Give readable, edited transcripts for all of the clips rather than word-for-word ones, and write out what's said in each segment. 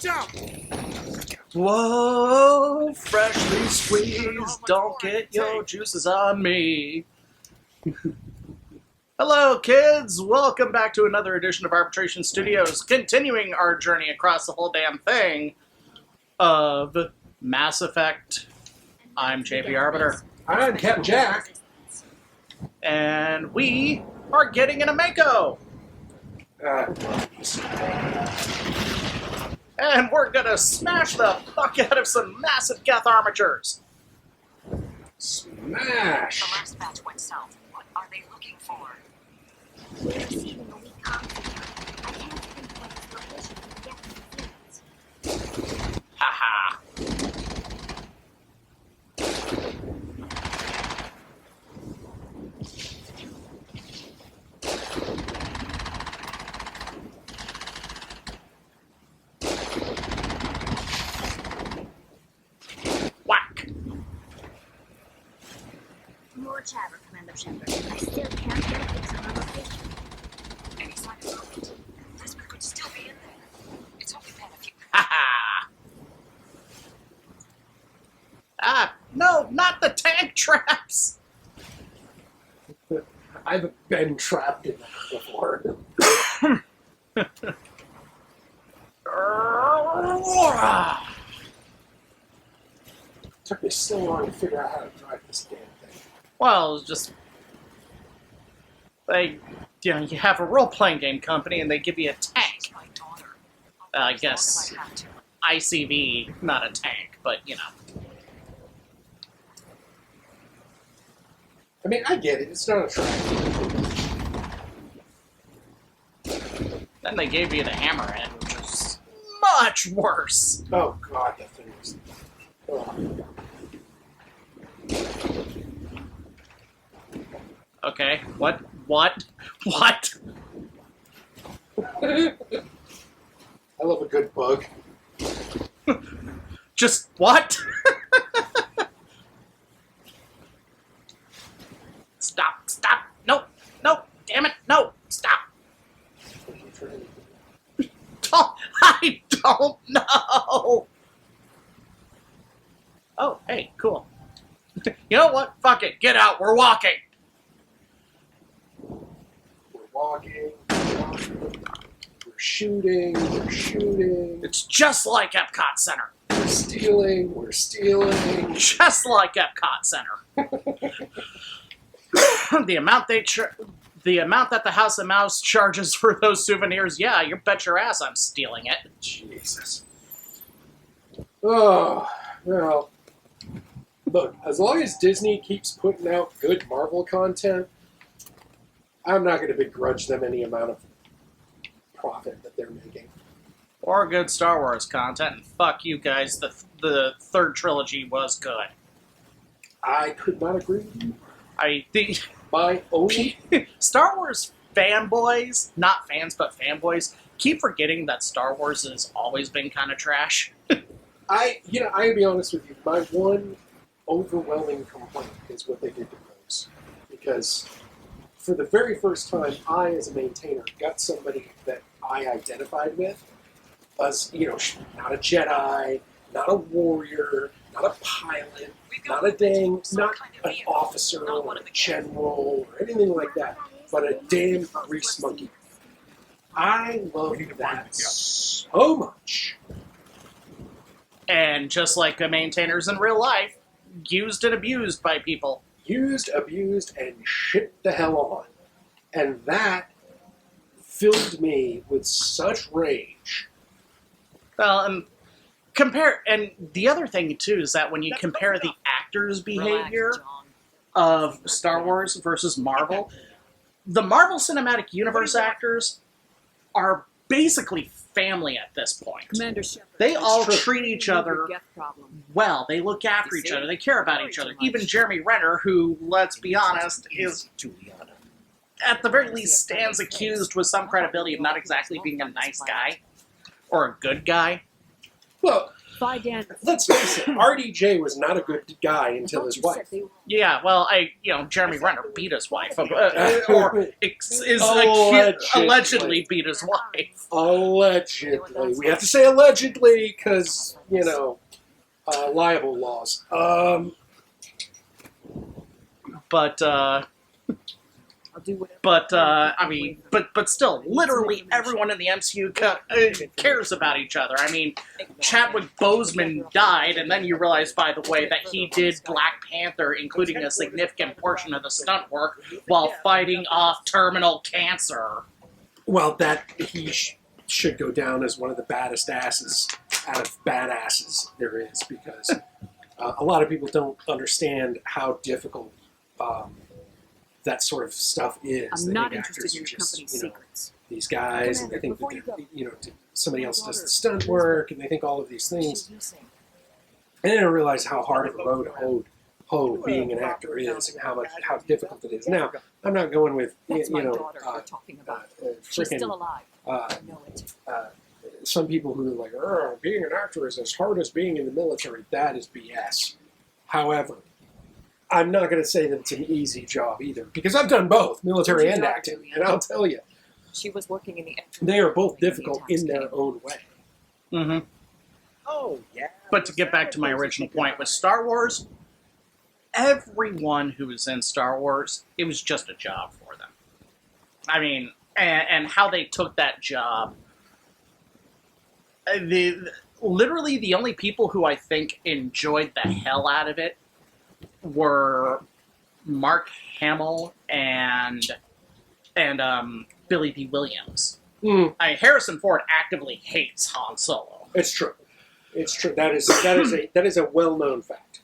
Watch out! Whoa, freshly squeezed, don't get your juices on me. Hello, kids. Welcome back to another edition of Arbitration Studios, continuing our journey across the whole damn thing of Mass Effect. I'm JP Arbiter. I'm Captain Jack. And we are getting in a Mako. And we're gonna smash the fuck out of some massive Geth armatures. Smash! The last batch went south. What are they looking for? We're receiving a weak conflict. I can't pinpoint its location yet. Haha. Whack. More chatter, Commander Shepard. I still can't get a fix on our location. Any sign of movement? This could still be in there. It's only been a few. Haha. Ah, no, not the tank traps. I've been trapped in that before. Took me so long to figure out how to drive this damn thing. Well, it's just you have a role-playing game company and they give you a tank. My daughter. I guess I have to. ICV, not a tank, but you know. I mean, I get it. It's not a trap. Then they gave you the hammerhead, which is much worse. Oh god, that thing was. Oh. Okay, what? What? What? I love a good bug. Just what? Stop, stop, no, no, damn it, no, stop. I don't know. Oh, hey, cool. You know what? Fuck it, get out, we're walking. We're walking, we're shooting, we're shooting. It's just like Epcot Center. We're stealing, we're stealing. Just like Epcot Center. The amount that the House of Mouse charges for those souvenirs, yeah, you bet your ass I'm stealing it. Jesus. Oh, well. Look, as long as Disney keeps putting out good Marvel content, I'm not going to begrudge them any amount of profit that they're making. Or good Star Wars content, and fuck you guys, the third trilogy was good. I could not agree with you. I think My only... Star Wars fanboys, not fans but fanboys, keep forgetting that Star Wars has always been kind of trash. I'll be honest with you. My one overwhelming complaint is what they did to Rose. Because for the very first time, I, as a maintainer, got somebody that I identified with as, not a Jedi, not a warrior, not a pilot, not an officer or a general or anything like that, but a damn grease monkey. I love that so much. And just like the maintainers in real life, used and abused by people. Used, abused, and shit the hell on. And that filled me with such rage. Well, and the other thing too is that when you compare the actors' behavior of Star Wars versus Marvel, the Marvel Cinematic Universe actors are basically family at this point. Commander Shepard. They all true. treat each other well. They look after each other. They care about each other. Even Jeremy Renner, who, let's be honest, is at the very least stands accused with some credibility of not exactly being a nice guy or a good guy. Well, Defy Dan. Let's face it, RDJ was not a good guy until his wife. Yeah, well, Jeremy Renner beat his wife, or allegedly beat his wife. Allegedly. We have to say allegedly because, libel laws. But I'll do whatever. but still, literally everyone in the MCU cares about each other. I mean, Chadwick Boseman died, and then you realize, by the way, that he did Black Panther, including a significant portion of the stunt work, while fighting off terminal cancer. Well, that he should go down as one of the baddest asses out of badasses there is, because a lot of people don't understand how difficult that sort of stuff is. I'm not actors interested in your are just, company's secrets. these guys, and they think that somebody else does the stunt work, and they think all of these things. And they don't realize how hard of a road being an actor is, and how difficult it is. Now, I'm not going with That's my daughter we're talking about. She's still alive. I know it. Some people who are like, oh, being an actor is as hard as being in the military. That is BS. However, I'm not going to say that it's an easy job either, because I've done both, military and acting, and I'll tell you, She was working in the. they are both difficult in their own way. Mm-hmm. Oh, yeah. But to get back to my original point, with Star Wars, everyone who was in Star Wars, it was just a job for them. I mean, and how they took that job. Literally, the only people who I think enjoyed the hell out of it were Mark Hamill and Billy D. Williams. Harrison Ford actively hates Han Solo. It's true. It's true. That is a well-known fact.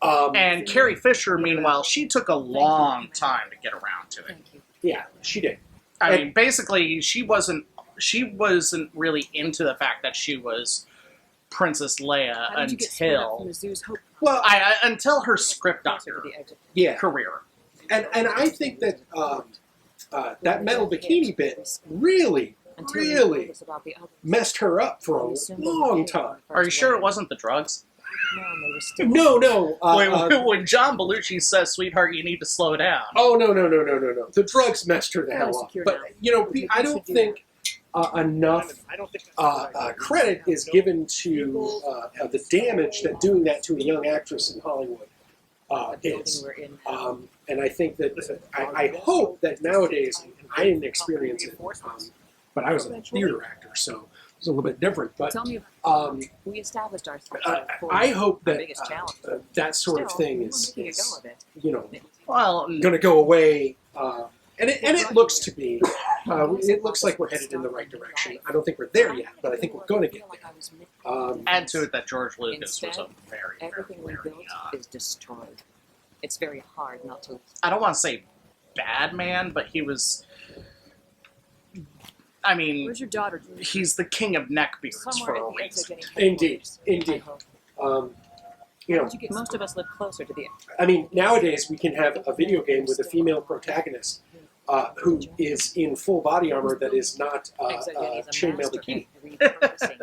And Carrie Fisher, meanwhile, she took a long time to get around to it. Thank you. Yeah, she did. I mean, basically, she wasn't really into the fact that she was Princess Leia How did you get split up from until the zoo's hope? until her script doctor Yeah, career. and I think that that metal bikini bit really messed her up for a long time. Are you sure it wasn't the drugs? No. When John Belushi says, "Sweetheart, you need to slow down." Oh, no. The drugs messed her the hell up. But, I don't think enough credit is given to the damage that doing that to a young actress in Hollywood is. And I think that, I hope that nowadays, I didn't experience it, but I was a theater actor, so it's a little bit different. But Tell me we established our I hope that biggest challenge. that sort of Still, thing we is wanted to go with it. Well, going to go away. And it looks to be, it looks like we're headed in the right direction. I don't think we're there yet, but I think we're going to get there. add to it that George Lucas was a Instead, very, everything we very, built is destroyed. It's very hard not to. I don't want to say bad man, but he was. I mean, Where's your daughter? he's the king of neckbeards Somewhere for a at the edge reason. of getting Indeed. I hope. Most of us live closer to the. I mean, nowadays we can have a video game with a female protagonist who is in full body armor that is not chainmail bikini.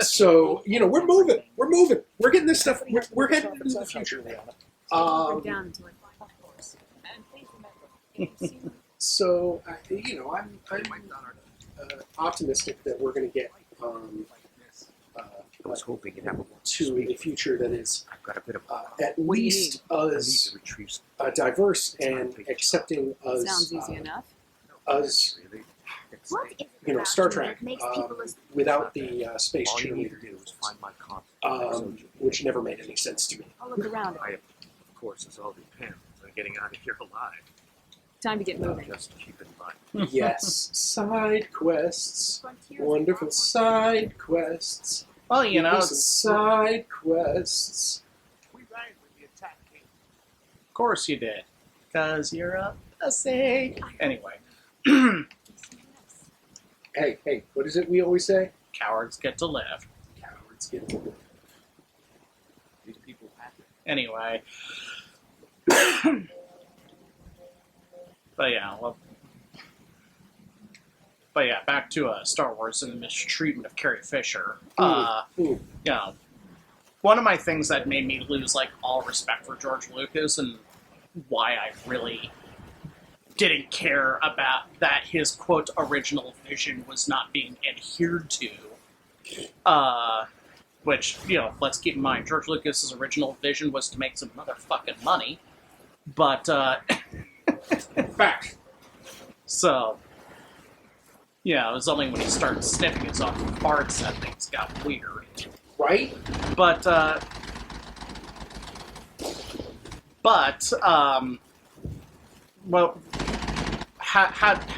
So, we're moving. We're getting this stuff. We're heading into the future now. So, I'm optimistic that we're going to get I was hoping you'd have a more to a future that is I've got a bit of at least I need as to retrieve diverse and accepting Sounds as easy enough. us, really. It's What is it Star about you Trek that makes people without the space all you need to cheerleader, do is find my copy. which never made any sense to me. I'll look around. I, of course, this all depends on getting out of here alive. Time to get moving. Just keep in mind. Yes, side quests, wonderful side quests. Well, Give me some it's, side quests. We rang when the attack came. of course you did, because you're a pussy. Anyway, Hey, what is it we always say? cowards get to live. Cowards get These people have it. Anyway, but yeah, back to Star Wars and the mistreatment of Carrie Fisher. Ooh. one of my things that made me lose like all respect for George Lucas and why I really didn't care about that his quote original vision was not being adhered to. Which, let's keep in mind, George Lucas's original vision was to make some motherfucking money. But Fact. so it was only when he started sniffing his own farts that things got weird. Right? But how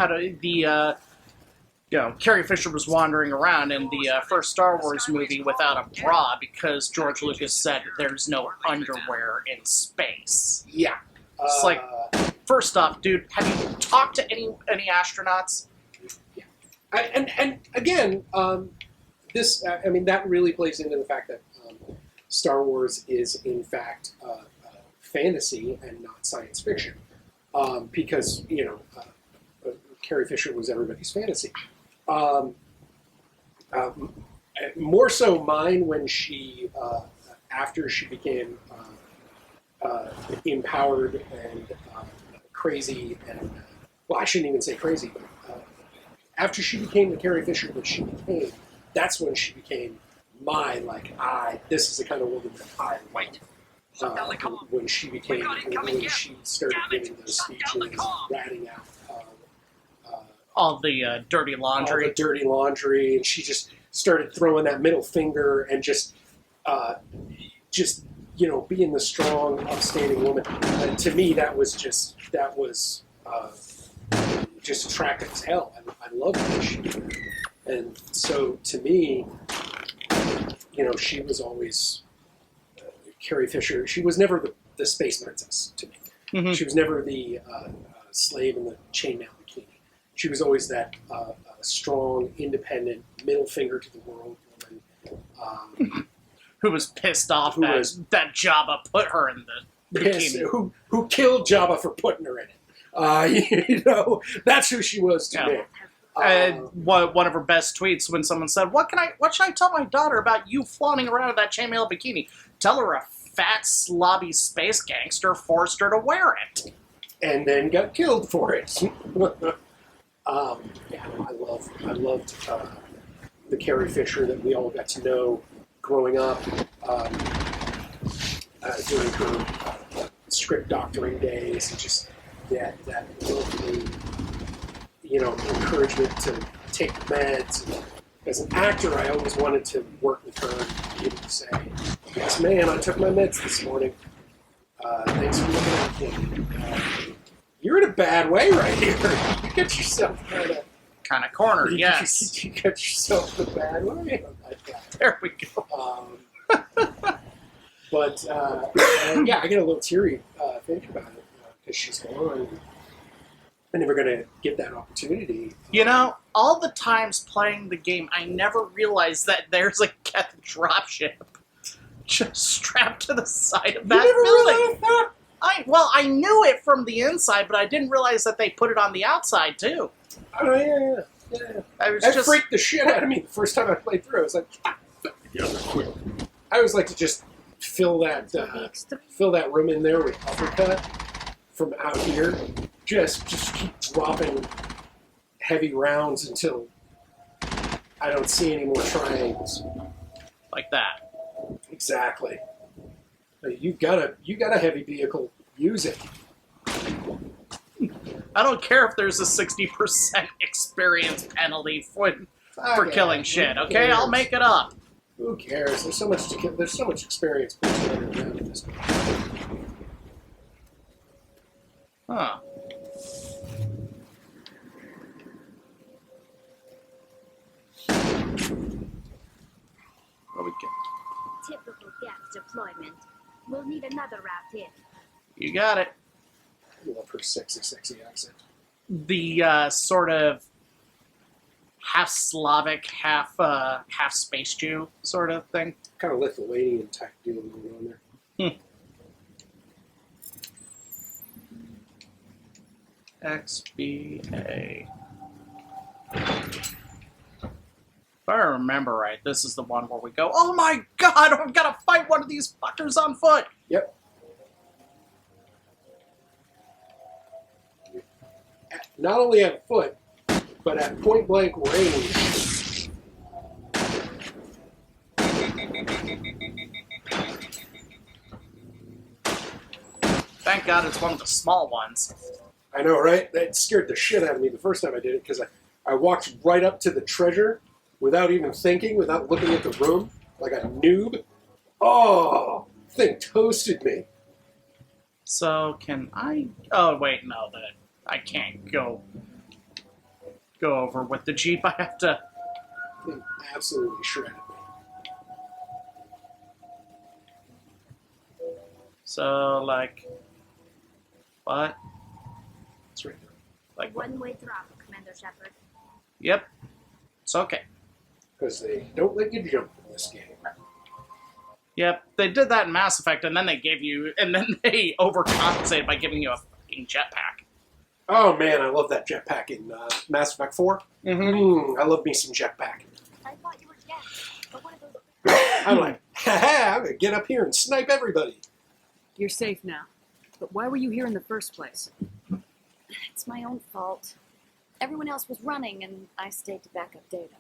do the Carrie Fisher was wandering around in the first Star Wars movie without a bra because George Lucas said there's no underwear in space. Yeah. It's like, first off, dude, have you talked to any astronauts? Yeah. And again, this, that really plays into the fact that Star Wars is, in fact, fantasy and not science fiction. Because, Carrie Fisher was everybody's fantasy. More so mine when she, after she became empowered and crazy, and, well, I shouldn't even say crazy, but after she became the Carrie Fisher that she became, that's when she became this is the kind of woman that I like. When she became, when she started giving those speeches, ratting out all the dirty laundry. All the dirty laundry, and she just started throwing that middle finger and just being the strong, upstanding woman. And to me, that was just attractive as hell. I loved what she did. And so, to me, she was always Carrie Fisher. She was never the space princess to me. Mm-hmm. She was never the slave in the chainmail bikini. She was always that strong, independent, middle finger to the world woman. Who was pissed off that Jabba put her in the bikini. Who killed Jabba for putting her in it. That's who she was to me. One of her best tweets when someone said, what should I tell my daughter about you flaunting around in that chainmail bikini? Tell her a fat, slobby space gangster forced her to wear it. And then got killed for it. I loved the Carrie Fisher that we all got to know growing up during her script doctoring days, and just that lovely, encouragement to take meds. And as an actor, I always wanted to work with her and be able to say, "Yes, man, I took my meds this morning. Thanks for looking out for me. You're in a bad way right here. You get yourself kind of cornered." Yes, you get yourself in a bad way. There we go. But I get a little teary thinking about it because she's gone. I'm never going to get that opportunity. All the times playing the game, I never realized that there's a Keth dropship just strapped to the side of that building. That? I knew it from the inside, but I didn't realize that they put it on the outside too. Oh yeah. That freaked the shit out of me the first time I played through. I was like, I always like to just fill that room in there with uppercut from out here. Just keep dropping heavy rounds until I don't see any more triangles. Like that. Exactly. You got a heavy vehicle. Use it. I don't care if there's a 60% experience penalty for killing shit. Okay, I'll make it up. Who cares? There's so much experience. Huh. What we get? Typical gas deployment. We'll need another route in. You got it. I love her sexy accent. The sort of half Slavic, half space Jew sort of thing. Kind of Lithuanian type deal going on there. XBA. If I remember right, this is the one where we go, oh my god, I've got to fight one of these fuckers on foot! Yep. Not only at foot, but at point blank range. Thank god it's one of the small ones. I know, right? That scared the shit out of me the first time I did it, because I walked right up to the treasure without even thinking, without looking at the room, like a noob. Oh, thing toasted me. So, can I... Oh, wait, no, I can't go over with the Jeep. I have to... Thing absolutely shredded me. So, like... What? It's right there. Like, One-way throttle, Commander Shepard. yep. It's okay. Because they don't let you jump in this game. Yep, they did that in Mass Effect, and then they gave you... And then they overcompensated by giving you a fucking jetpack. Oh man, I love that jetpack in Mass Effect 4. I love me some jetpack. I thought you were dead, but one of those... I'm like, haha, I'm gonna get up here and snipe everybody. You're safe now. But why were you here in the first place? It's my own fault. Everyone else was running, and I stayed to back up data.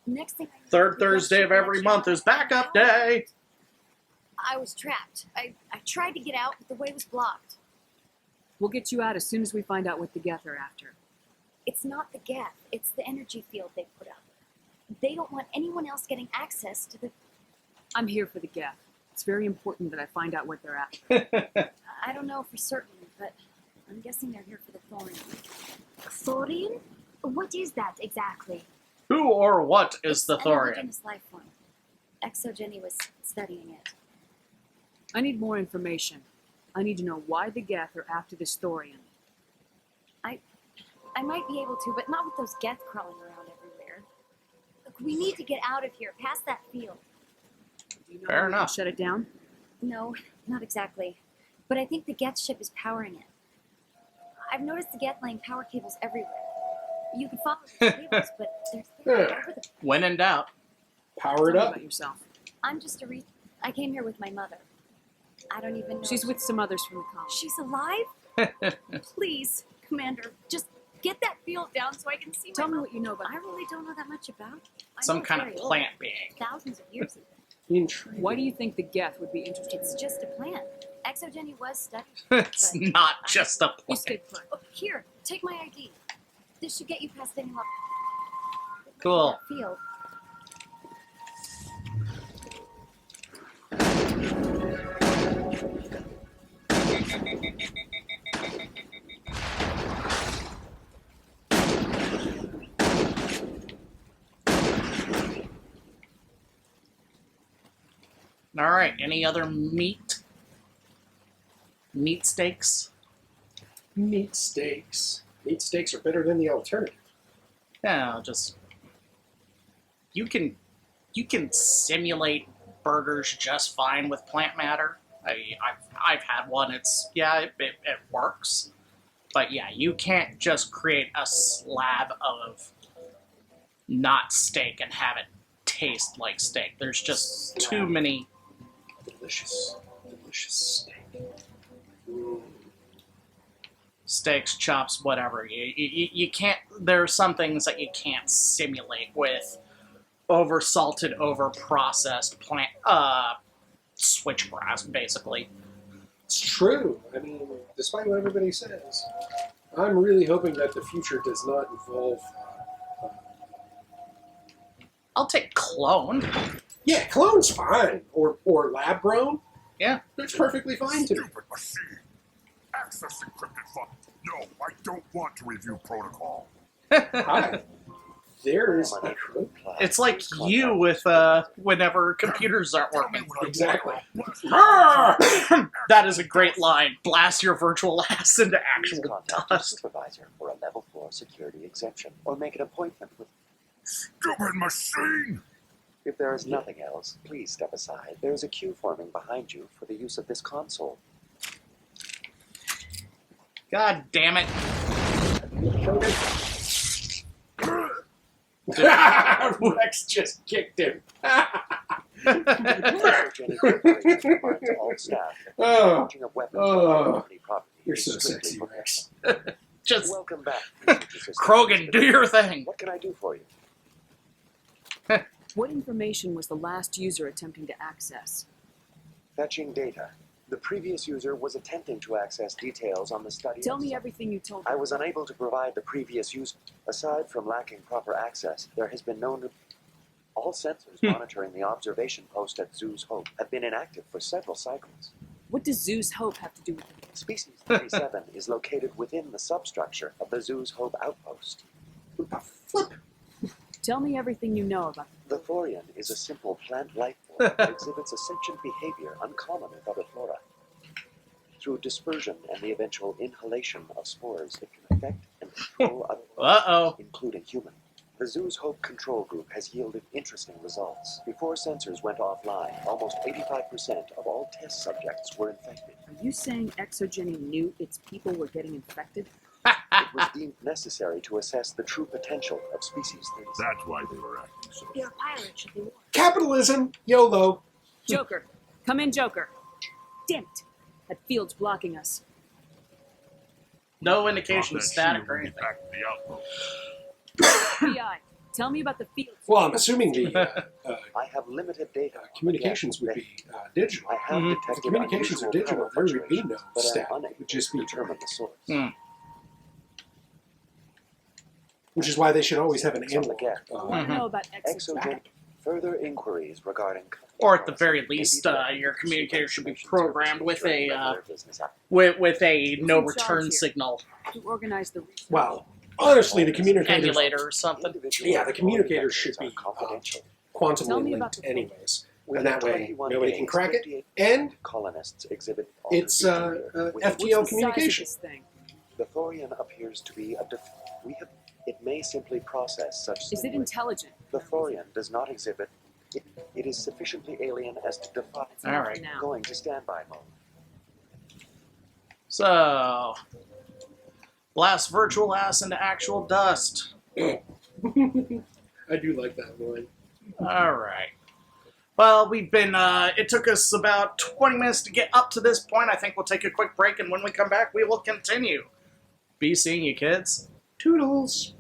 Next thing I knew, Third the Thursday of every month is backup day! I was trapped. I tried to get out, but the way was blocked. We'll get you out as soon as we find out what the Geth are after. It's not the Geth. It's the energy field they put up. They don't want anyone else getting access to the... I'm here for the Geth. It's very important that I find out what they're after. I don't know for certain, but I'm guessing they're here for the thorium. Thorium? What is that exactly? Who or what is It's the an thorium? indigenous life form. Exogeny was studying it. I need more information. I need to know why the Geth are after this thorium. I might be able to, but not with those Geth crawling around everywhere. Look, we need to get out of here, past that field. Do you know Fair how we can enough. shut it down? No, not exactly. But I think the Geth ship is powering it. I've noticed the Geth laying power cables everywhere. You can follow the cables, but they're over the... When in doubt. Power it Tell me up. about yourself. I'm just I came here with my mother. I don't even know. She's with some others from the colony. She's alive? Please, Commander, just get that field down so I can see Tell my me mom. what you know about I really don't know that much about it. I Some know it's kind of very old. plant being. Thousands of years ago. Intriguing. Why do you think the Geth would be interested It's in you? just a plant. Exogeny was studied. It's not just a You plant. stay put. Oh, here, take my ID. This should get you past any level. Cool. Field. Alright, any other meat? Meat steaks? Meat steaks. Meat steaks are better than the alternative. Yeah, just... You can simulate burgers just fine with plant matter. I've had one. It works. But yeah, you can't just create a slab of not steak and have it taste like steak. There's just too many... Delicious. Delicious steak. Steaks, chops, whatever. You can't... There are some things that you can't simulate with over-salted, over-processed plant... switchgrass, basically. It's true. I mean, despite what everybody says, I'm really hoping that the future does not involve... I'll take clone. yeah, clone's fine. Or lab-grown. Yeah. That's perfectly fine to me. Stupid machine. Access encrypted file. No, I don't want to review protocol. Hi. There is a code. It's like you with whenever computers aren't Tell me working. what I Exactly. want. That is a great line. Blast your virtual ass into Please actual contact your dust. supervisor for a level 4 security exemption or make an appointment with... Stupid machine! If there is nothing else, please step aside. There is a queue forming behind you for the use of this console. God damn it. Rex just kicked him. Exogenic operations reminds all staff that the Oh. launching of weapons Oh. on company property You're is so strictly sexy, forbidden. Rex. Just Welcome back, research assistant. Krogan, do your thing. What can I do for you? What information was the last user attempting to access? Fetching data. The previous user was attempting to access details on the study. Tell of me some- everything you told I me. was unable to provide the previous user. Aside from lacking proper access, there has been no. All sensors monitoring the observation post at Zoo's Hope have been inactive for several cycles. What does Zeus Hope have to do with it? Species 37 is located within the substructure of the Zoo's Hope outpost. Flip. Tell me everything you know about The thorian is a simple plant life form that exhibits a sentient behavior uncommon with other flora. Through dispersion and the eventual inhalation of spores, it can affect and control other, Uh-oh. including human. The Zoo's Hope control group has yielded interesting results. Before sensors went offline, almost 85% of all test subjects were infected. Are you saying Exogeny knew its people were getting infected? It was deemed necessary to assess the true potential of species 37. That's why they were acting so. You're a pilot, should be warned. Capitalism, YOLO. Joker! Come in, Joker! Damn it! That field's blocking us. No indication of Drop that static shield or and get anything. back to the outpost. PI, tell me about the field. Well, I'm assuming the I have limited data. on the communications gas. would be digital. I have Mhm. If detected the communications are unusual digital, power there would be no fluctuations, but static. I'm It unable would just to be determine the source. Hmm. Which is why they should always have an On the analog. gap. I want to know about Exogeny. Exogenic. Further inquiries regarding. Or at the very may be least, directed your to communicator should be information programmed services with during a regular business hours. with a Who's no in charge return here? signal Who organized the research? Well, honestly, the communicators, emulator or something. Individual Yeah, the communicators records should are be, confidential. quantumly Tell me linked about the anyways. Within And that way, 21 nobody can days, crack it. 58 And colonists exhibit it's altered behavior within- FTL What's the communication. size of this thing? The thorian appears to be a it may simply process such Is it simulation. intelligent? The thorian does not exhibit it is sufficiently alien as to defy That's enough Alright. for now. going to standby mode. So, blast virtual ass into actual dust. I do like that line. All right. Well, we've been, it took us about 20 minutes to get up to this point. I think we'll take a quick break, and when we come back, we will continue. Be seeing you, kids. Toodles.